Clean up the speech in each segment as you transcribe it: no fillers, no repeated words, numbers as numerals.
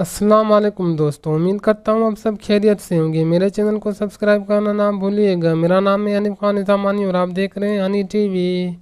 अस्सलाम वालेकुम दोस्तों, उम्मीद करता हूँ आप सब खैरियत से होंगे। मेरे चैनल को सब्सक्राइब करना ना भूलिएगा। मेरा नाम है हनीफ खान इसामानी और आप देख रहे हैं हनी टीवी।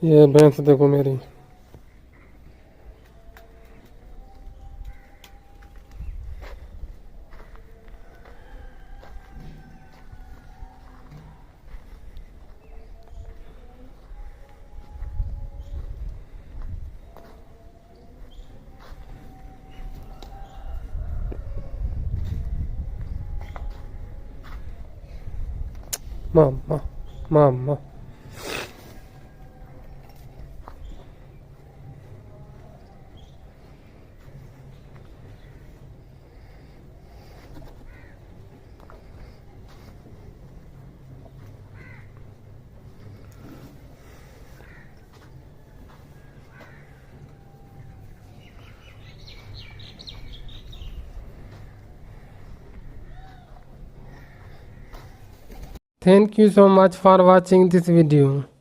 ये भैंस देखो मेरी। मामा मामा Thank you so much for watching this video.